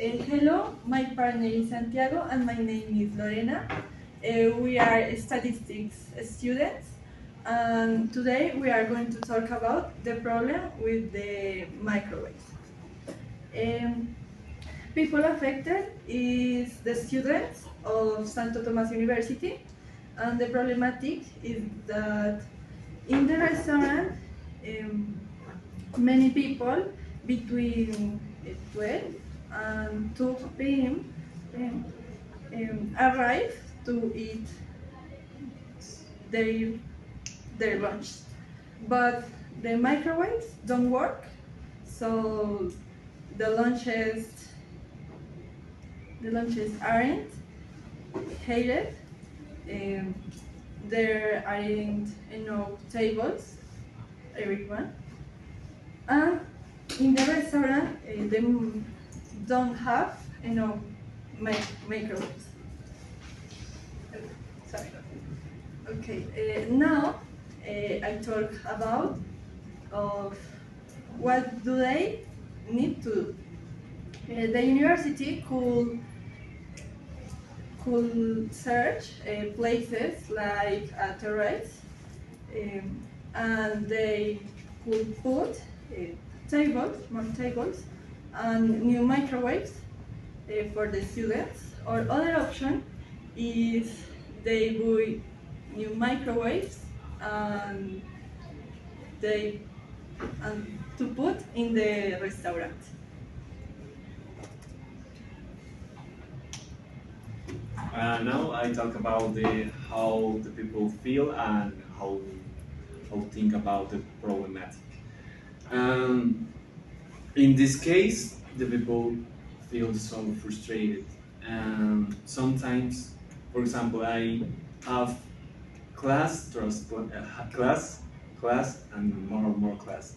Hello, my partner is Santiago and my name is Lorena. We are statistics students and today we are going to talk about the problem with the microwaves. People affected is the students of Santo Tomas University, and the problematic is that in the restaurant many people between 12 and 2 p.m. Arrive to eat their lunch, but the microwaves don't work, so the lunches aren't heated. There aren't enough tables, everyone, and in the restaurant they don't have enough microwaves. Sorry. Okay, now I talk about of what do they need to do. The university could search places like a terrace, and they could put more tables and new microwaves for the students. Or other option is they buy new microwaves and to put in the restaurant. Now I talk about how the people feel and how think about the problematic. In this case, the people feel so frustrated. Sometimes, for example, I have class, and more class.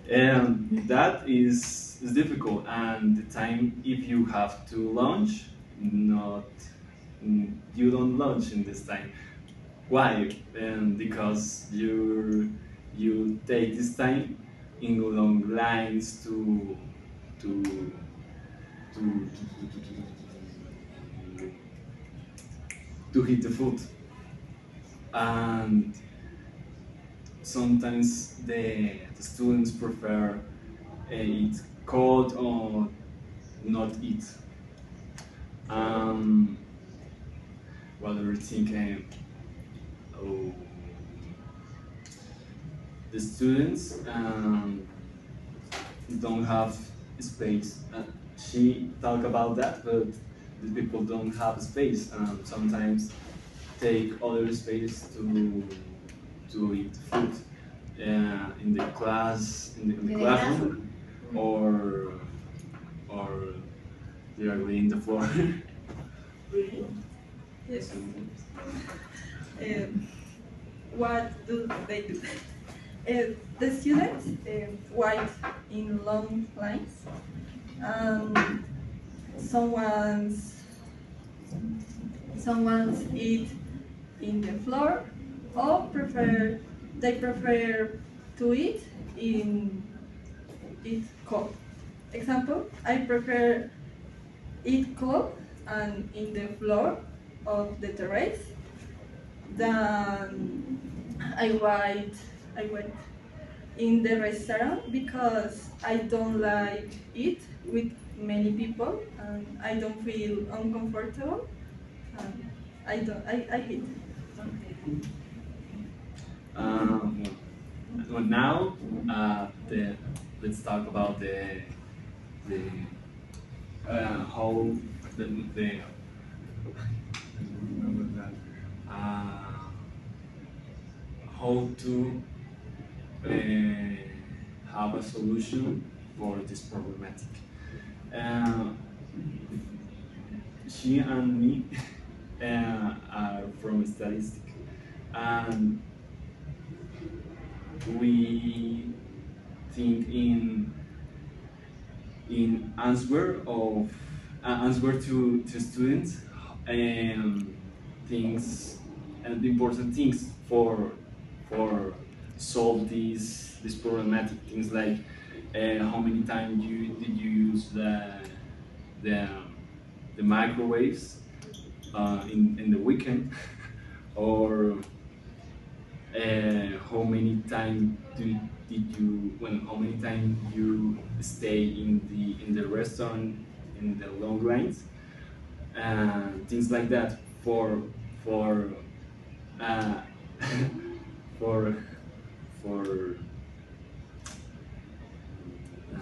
And that is difficult, and the time if you have to lunch, you don't lunch in this time. Why? Because you take this time in long lines to eat the food, and sometimes the students prefer eat cold or not eat. What do you think? The students don't have space. She talked about that, but the people don't have space. Sometimes take other space to eat food in the class, in the classroom, or directly in the floor. Really? Yes. What do they do? The students wait in long lines. Someone's eat in the floor, or they prefer to eat cold. Example, I prefer eat cold and in the floor of the terrace than I wait in the restaurant, because I don't like it with many people and I don't feel uncomfortable. I hate it. Well, now let's talk about how how to have a solution for this problematic. She and me are from statistics, and we think in answer to students things and important things for solve these problematic things, like how many times did you use the the the microwaves in the weekend, or how many time how many time you stay in the restaurant in the long lines, things like that for uh, for for uh,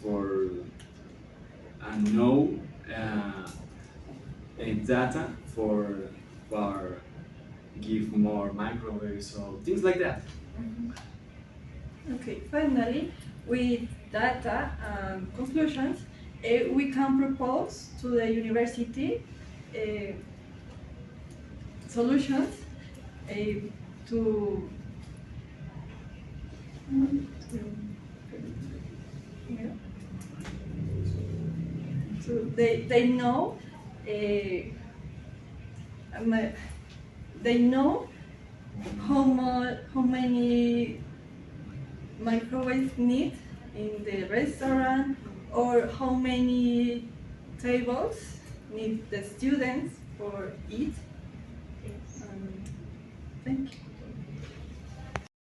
for know data for give more microwaves or things like that. Okay, finally, with data and conclusions, we can propose to the university solutions to yeah, so they know um, they know how many microwaves need in the restaurant, or how many tables need the students for eat. Thank you.